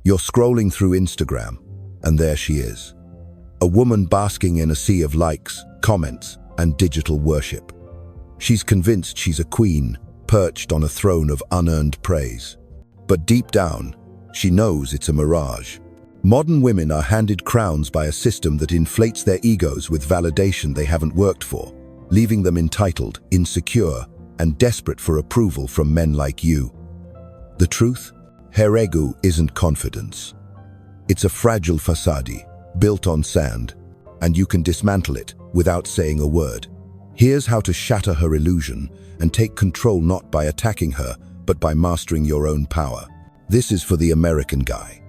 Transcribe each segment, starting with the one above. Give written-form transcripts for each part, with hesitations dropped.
You're scrolling through Instagram, and there she is. A woman basking in a sea of likes, comments, and digital worship. She's convinced she's a queen, perched on a throne of unearned praise. But deep down, she knows it's a mirage. Modern women are handed crowns by a system that inflates their egos with validation they haven't worked for, leaving them entitled, insecure, and desperate for approval from men like you. The truth? Her ego isn't confidence. It's a fragile facade, built on sand, and you can dismantle it without saying a word. Here's how to shatter her illusion and take control not by attacking her, but by mastering your own power. This is for the American guy.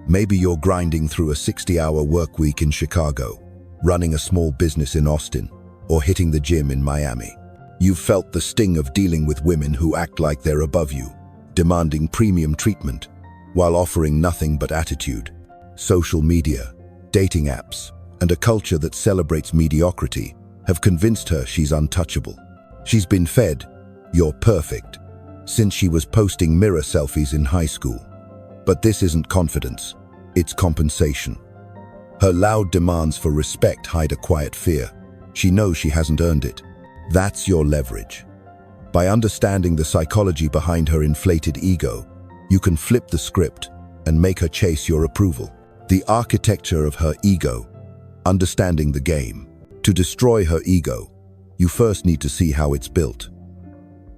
Maybe you're grinding through a 60-hour work week in Chicago, running a small business in Austin, or hitting the gym in Miami. You've felt the sting of dealing with women who act like they're above you, demanding premium treatment, while offering nothing but attitude. Social media, dating apps, and a culture that celebrates mediocrity have convinced her she's untouchable. She's been fed, "You're perfect," since she was posting mirror selfies in high school. But this isn't confidence, it's compensation. Her loud demands for respect hide a quiet fear. She knows she hasn't earned it. That's your leverage. By understanding the psychology behind her inflated ego, you can flip the script and make her chase your approval. The architecture of her ego, understanding the game. To destroy her ego, you first need to see how it's built.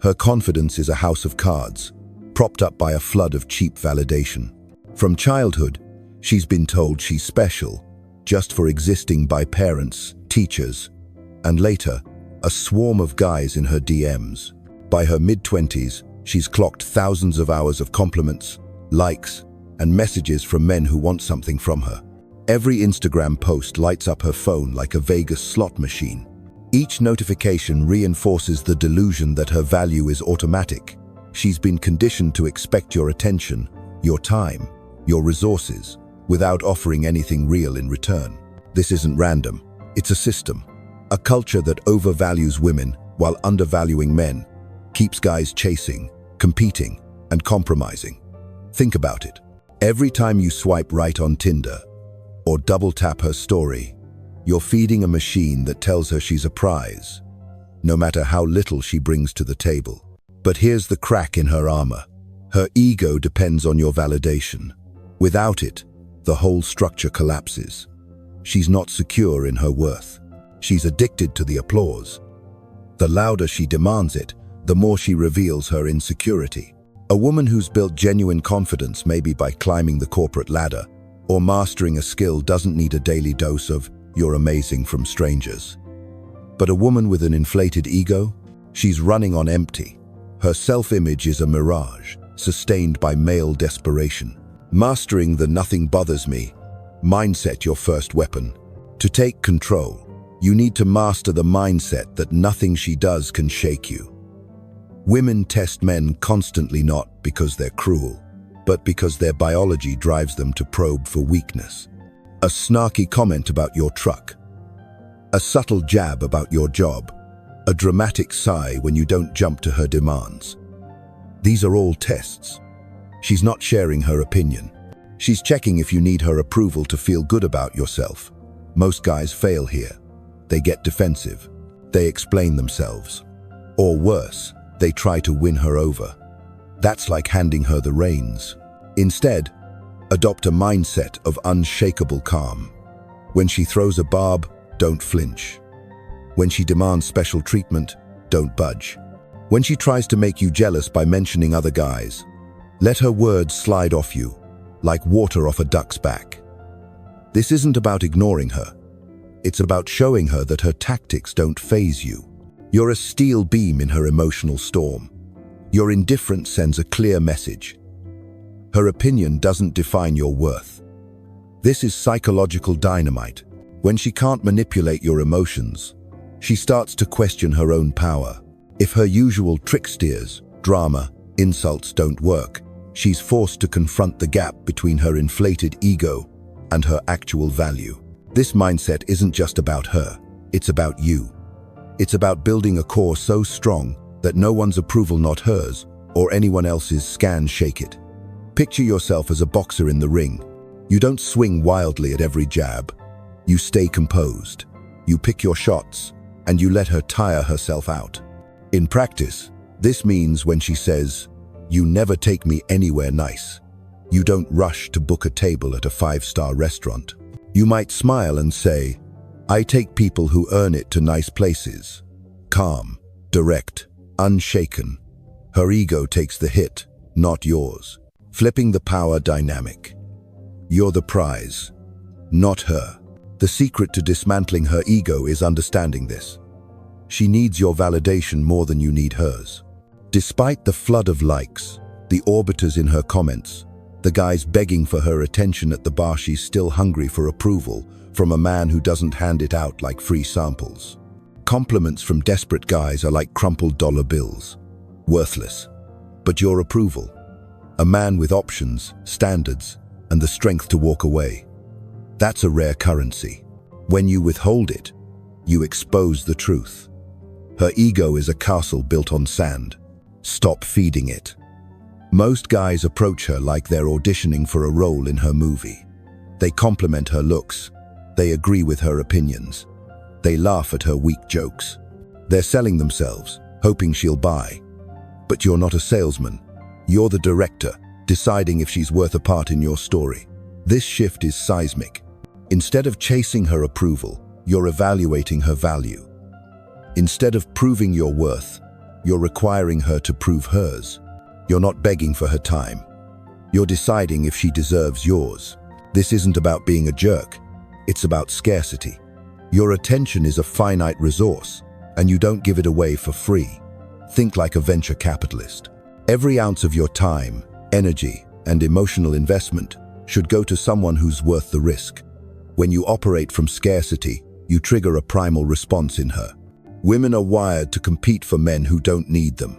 Her confidence is a house of cards, propped up by a flood of cheap validation. From childhood, she's been told she's special, just for existing by parents, teachers, and later, a swarm of guys in her DMs. By her mid-20s, she's clocked thousands of hours of compliments, likes, and messages from men who want something from her. Every Instagram post lights up her phone like a Vegas slot machine. Each notification reinforces the delusion that her value is automatic. She's been conditioned to expect your attention, your time, your resources, without offering anything real in return. This isn't random. It's a system. A culture that overvalues women while undervaluing men, keeps guys chasing, competing, and compromising. Think about it. Every time you swipe right on Tinder, or double tap her story, you're feeding a machine that tells her she's a prize, no matter how little she brings to the table. But here's the crack in her armor. Her ego depends on your validation. Without it, the whole structure collapses. She's not secure in her worth. She's addicted to the applause. The louder she demands it, the more she reveals her insecurity. A woman who's built genuine confidence, maybe by climbing the corporate ladder or mastering a skill, doesn't need a daily dose of "you're amazing" from strangers. But a woman with an inflated ego, she's running on empty. Her self-image is a mirage, sustained by male desperation. Mastering the "nothing bothers me" mindset, your first weapon. To take control, you need to master the mindset that nothing she does can shake you. Women test men constantly, not because they're cruel, but because their biology drives them to probe for weakness. A snarky comment about your truck, a subtle jab about your job, a dramatic sigh when you don't jump to her demands. These are all tests. She's not sharing her opinion. She's checking if you need her approval to feel good about yourself. Most guys fail here. They get defensive. They explain themselves. Or worse, they try to win her over. That's like handing her the reins. Instead, adopt a mindset of unshakable calm. When she throws a barb, don't flinch. When she demands special treatment, don't budge. When she tries to make you jealous by mentioning other guys, let her words slide off you, like water off a duck's back. This isn't about ignoring her. It's about showing her that her tactics don't faze you. You're a steel beam in her emotional storm. Your indifference sends a clear message. Her opinion doesn't define your worth. This is psychological dynamite. When she can't manipulate your emotions, she starts to question her own power. If her usual tricksters, drama, insults don't work, she's forced to confront the gap between her inflated ego and her actual value. This mindset isn't just about her, it's about you. It's about building a core so strong that no one's approval, not hers, or anyone else's, can shake it. Picture yourself as a boxer in the ring. You don't swing wildly at every jab. You stay composed. You pick your shots, and you let her tire herself out. In practice, this means when she says, "You never take me anywhere nice," you don't rush to book a table at a 5-star restaurant. You might smile and say, "I take people who earn it to nice places." Calm, direct, unshaken. Her ego takes the hit, not yours. Flipping the power dynamic. You're the prize, not her. The secret to dismantling her ego is understanding this. She needs your validation more than you need hers. Despite the flood of likes, the orbiters in her comments, the guys begging for her attention at the bar, she's still hungry for approval from a man who doesn't hand it out like free samples. Compliments from desperate guys are like crumpled dollar bills. Worthless. But your approval. A man with options, standards, and the strength to walk away. That's a rare currency. When you withhold it, you expose the truth. Her ego is a castle built on sand. Stop feeding it. Most guys approach her like they're auditioning for a role in her movie. They compliment her looks. They agree with her opinions. They laugh at her weak jokes. They're selling themselves, hoping she'll buy. But you're not a salesman. You're the director, deciding if she's worth a part in your story. This shift is seismic. Instead of chasing her approval, you're evaluating her value. Instead of proving your worth, you're requiring her to prove hers. You're not begging for her time. You're deciding if she deserves yours. This isn't about being a jerk. It's about scarcity. Your attention is a finite resource, and you don't give it away for free. Think like a venture capitalist. Every ounce of your time, energy, and emotional investment should go to someone who's worth the risk. When you operate from scarcity, you trigger a primal response in her. Women are wired to compete for men who don't need them.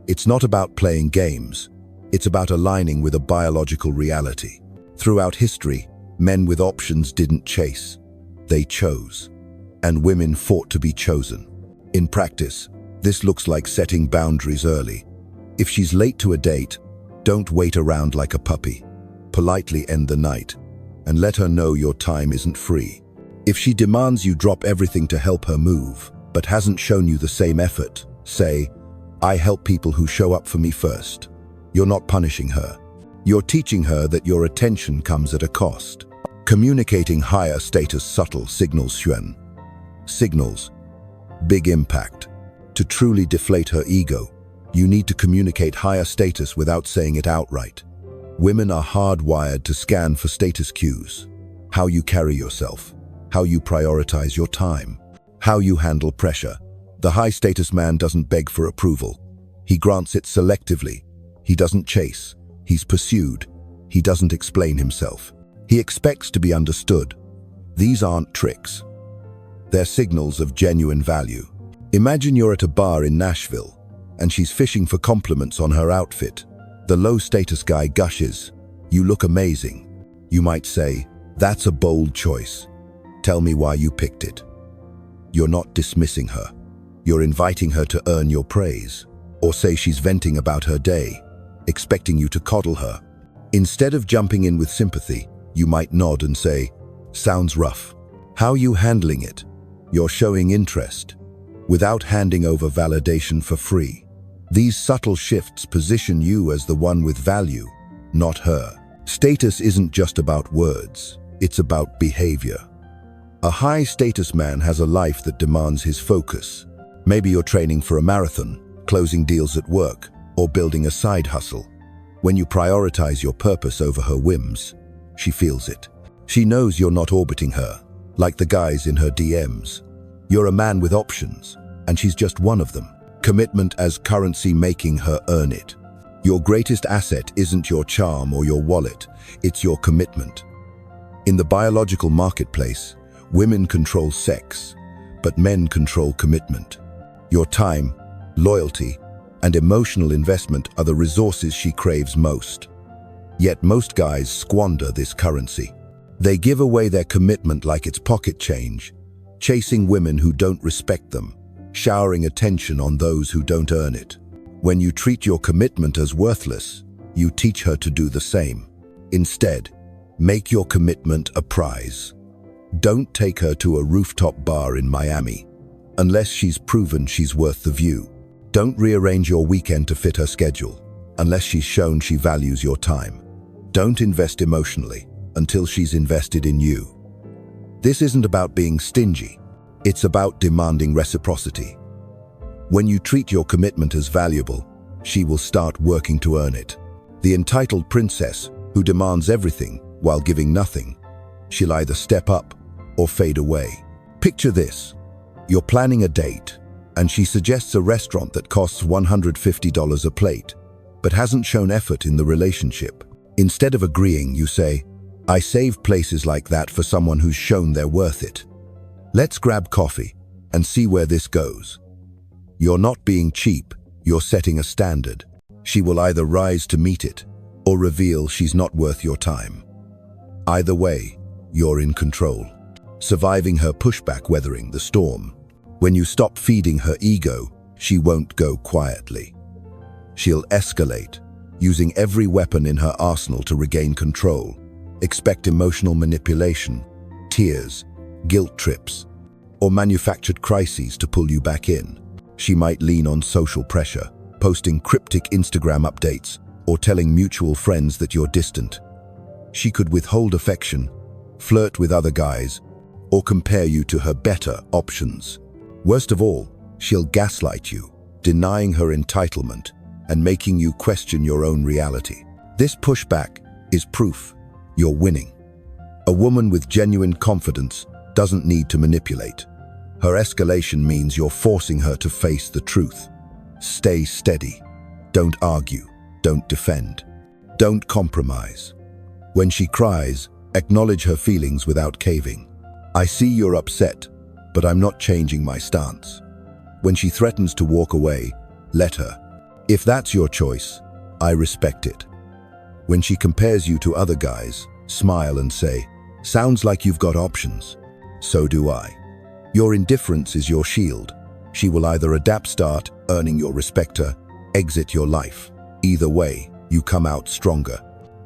It's not about playing games. It's about aligning with a biological reality. Throughout history, men with options didn't chase. They chose. And women fought to be chosen. In practice, this looks like setting boundaries early. If she's late to a date, don't wait around like a puppy. Politely end the night, and let her know your time isn't free. If she demands you drop everything to help her move, but hasn't shown you the same effort, say, "I help people who show up for me first." You're not punishing her. You're teaching her that your attention comes at a cost. Communicating higher status subtle signals Xuan. Signals. Big impact. To truly deflate her ego, you need to communicate higher status without saying it outright. Women are hardwired to scan for status cues. How you carry yourself, how you prioritize your time, how you handle pressure. The high-status man doesn't beg for approval. He grants it selectively. He doesn't chase. He's pursued. He doesn't explain himself. He expects to be understood. These aren't tricks. They're signals of genuine value. Imagine you're at a bar in Nashville, and she's fishing for compliments on her outfit. The low-status guy gushes, "You look amazing." You might say, "That's a bold choice. Tell me why you picked it." You're not dismissing her. You're inviting her to earn your praise. Or say she's venting about her day, expecting you to coddle her. Instead of jumping in with sympathy, you might nod and say, "Sounds rough." How you handling it? You're showing interest, without handing over validation for free. These subtle shifts position you as the one with value, not her. Status isn't just about words, it's about behavior. A high-status man has a life that demands his focus. Maybe you're training for a marathon, closing deals at work, or building a side hustle. When you prioritize your purpose over her whims, she feels it. She knows you're not orbiting her, like the guys in her DMs. You're a man with options, and she's just one of them. Commitment as currency, making her earn it. Your greatest asset isn't your charm or your wallet, it's your commitment. In the biological marketplace, women control sex, but men control commitment. Your time, loyalty, and emotional investment are the resources she craves most. Yet most guys squander this currency. They give away their commitment like it's pocket change, chasing women who don't respect them, showering attention on those who don't earn it. When you treat your commitment as worthless, you teach her to do the same. Instead, make your commitment a prize. Don't take her to a rooftop bar in Miami, unless she's proven she's worth the view. Don't rearrange your weekend to fit her schedule, unless she's shown she values your time. Don't invest emotionally until she's invested in you. This isn't about being stingy. It's about demanding reciprocity. When you treat your commitment as valuable, she will start working to earn it. The entitled princess who demands everything while giving nothing, she'll either step up or fade away. Picture this. You're planning a date, and she suggests a restaurant that costs $150 a plate, but hasn't shown effort in the relationship. Instead of agreeing, you say, "I save places like that for someone who's shown they're worth it. Let's grab coffee and see where this goes." You're not being cheap, you're setting a standard. She will either rise to meet it or reveal she's not worth your time. Either way, you're in control. Surviving her pushback, weathering the storm. When you stop feeding her ego, she won't go quietly. She'll escalate, using every weapon in her arsenal to regain control. Expect emotional manipulation, tears, guilt trips, or manufactured crises to pull you back in. She might lean on social pressure, posting cryptic Instagram updates or telling mutual friends that you're distant. She could withhold affection, flirt with other guys, or compare you to her better options. Worst of all, she'll gaslight you, denying her entitlement and making you question your own reality. This pushback is proof you're winning. A woman with genuine confidence doesn't need to manipulate. Her escalation means you're forcing her to face the truth. Stay steady. Don't argue. Don't defend. Don't compromise. When she cries, acknowledge her feelings without caving. "I see you're upset, but I'm not changing my stance." When she threatens to walk away, let her. If that's your choice, I respect it. When she compares you to other guys, smile and say, "Sounds like you've got options." So do I. Your indifference is your shield. She will either adapt, start earning your respect, or exit your life. Either way, you come out stronger.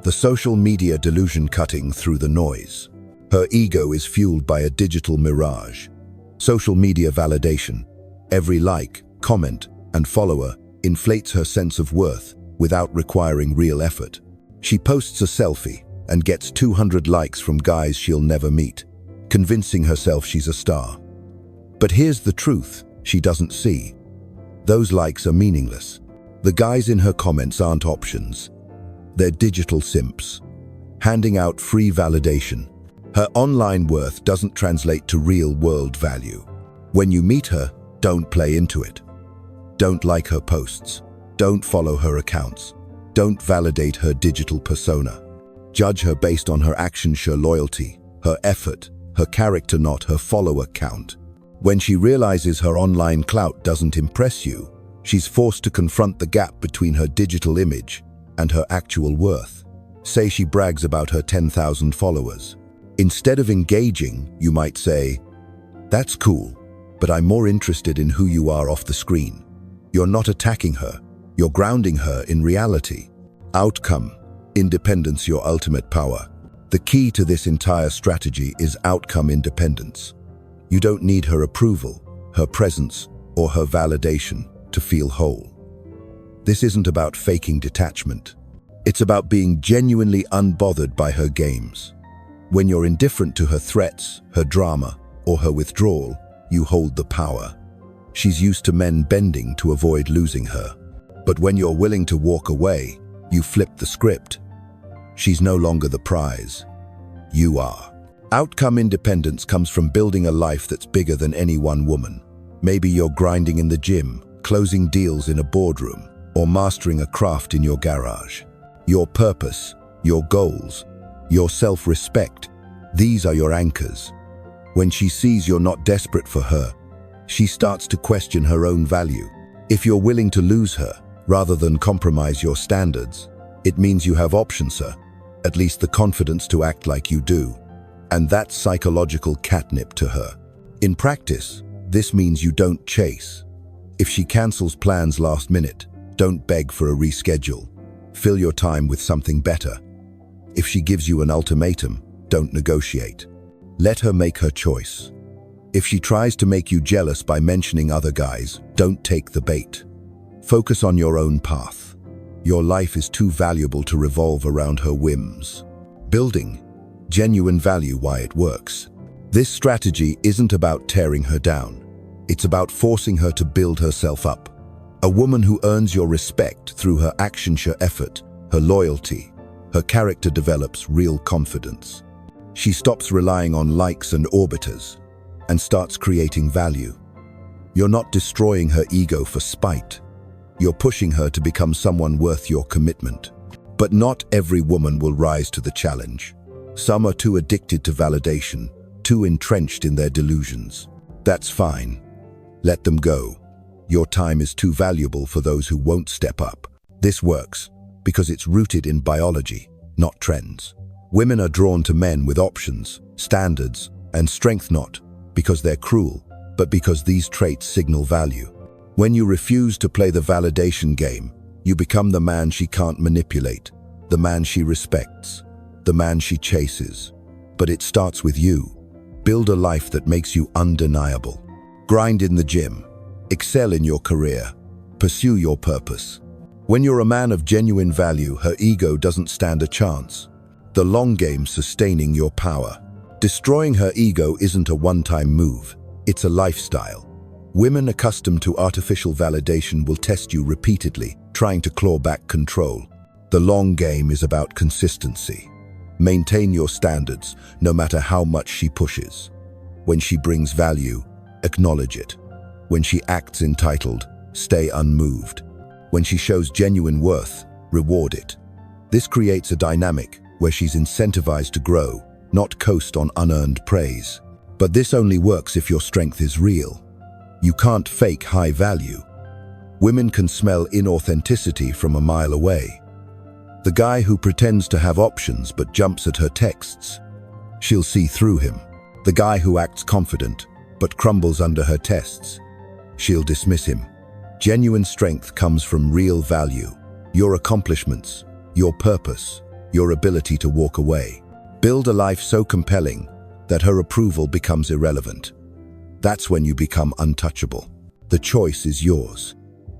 The social media delusion cutting through the noise. Her ego is fueled by a digital mirage. Social media validation. Every like, comment, and follower inflates her sense of worth without requiring real effort. She posts a selfie and gets 200 likes from guys she'll never meet, convincing herself she's a star. But here's the truth she doesn't see. Those likes are meaningless. The guys in her comments aren't options. They're digital simps, handing out free validation. Her online worth doesn't translate to real-world value. When you meet her, don't play into it. Don't like her posts. Don't follow her accounts. Don't validate her digital persona. Judge her based on her actions, her loyalty, her effort, her character, not her follower count. When she realizes her online clout doesn't impress you, she's forced to confront the gap between her digital image and her actual worth. Say she brags about her 10,000 followers. Instead of engaging, you might say, "That's cool, but I'm more interested in who you are off the screen." You're not attacking her, you're grounding her in reality. Outcome, independence, your ultimate power. The key to this entire strategy is outcome independence. You don't need her approval, her presence, or her validation to feel whole. This isn't about faking detachment. It's about being genuinely unbothered by her games. When you're indifferent to her threats, her drama, or her withdrawal, you hold the power. She's used to men bending to avoid losing her. But when you're willing to walk away, you flip the script. She's no longer the prize. You are. Outcome independence comes from building a life that's bigger than any one woman. Maybe you're grinding in the gym, closing deals in a boardroom, or mastering a craft in your garage. Your purpose, your goals, your self-respect, these are your anchors. When she sees you're not desperate for her, she starts to question her own value. If you're willing to lose her, rather than compromise your standards, it means you have options, sir. At least the confidence to act like you do. And that's psychological catnip to her. In practice, this means you don't chase. If she cancels plans last minute, don't beg for a reschedule. Fill your time with something better. If she gives you an ultimatum, don't negotiate. Let her make her choice. If she tries to make you jealous by mentioning other guys, don't take the bait. Focus on your own path. Your life is too valuable to revolve around her whims. Building genuine value why it works. This strategy isn't about tearing her down. It's about forcing her to build herself up. A woman who earns your respect through her action, her effort, her loyalty, her character develops real confidence. She stops relying on likes and orbiters and starts creating value. You're not destroying her ego for spite. You're pushing her to become someone worth your commitment. But not every woman will rise to the challenge. Some are too addicted to validation, too entrenched in their delusions. That's fine. Let them go. Your time is too valuable for those who won't step up. This works because it's rooted in biology, not trends. Women are drawn to men with options, standards, and strength, not because they're cruel, but because these traits signal value. When you refuse to play the validation game, you become the man she can't manipulate, the man she respects, the man she chases. But it starts with you. Build a life that makes you undeniable. Grind in the gym. Excel in your career. Pursue your purpose. When you're a man of genuine value, her ego doesn't stand a chance. The long game sustaining your power. Destroying her ego isn't a one-time move. It's a lifestyle. Women accustomed to artificial validation will test you repeatedly, trying to claw back control. The long game is about consistency. Maintain your standards, no matter how much she pushes. When she brings value, acknowledge it. When she acts entitled, stay unmoved. When she shows genuine worth, reward it. This creates a dynamic where she's incentivized to grow, not coast on unearned praise. But this only works if your strength is real. You can't fake high value. Women can smell inauthenticity from a mile away. The guy who pretends to have options but jumps at her texts, she'll see through him. The guy who acts confident but crumbles under her tests, she'll dismiss him. Genuine strength comes from real value, your accomplishments, your purpose, your ability to walk away. Build a life so compelling that her approval becomes irrelevant. That's when you become untouchable. The choice is yours.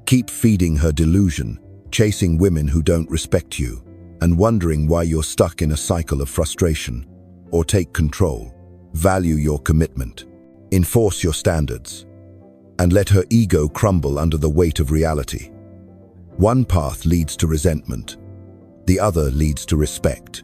Keep feeding her delusion, chasing women who don't respect you, and wondering why you're stuck in a cycle of frustration. Or take control. Value your commitment. Enforce your standards. And let her ego crumble under the weight of reality. One path leads to resentment. The other leads to respect.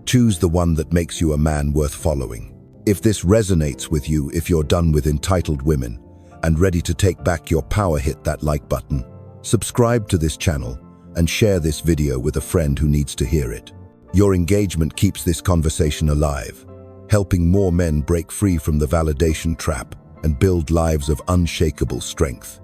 Choose the one that makes you a man worth following. If this resonates with you, if you're done with entitled women and ready to take back your power, hit that like button. Subscribe to this channel and share this video with a friend who needs to hear it. Your engagement keeps this conversation alive, helping more men break free from the validation trap and build lives of unshakable strength.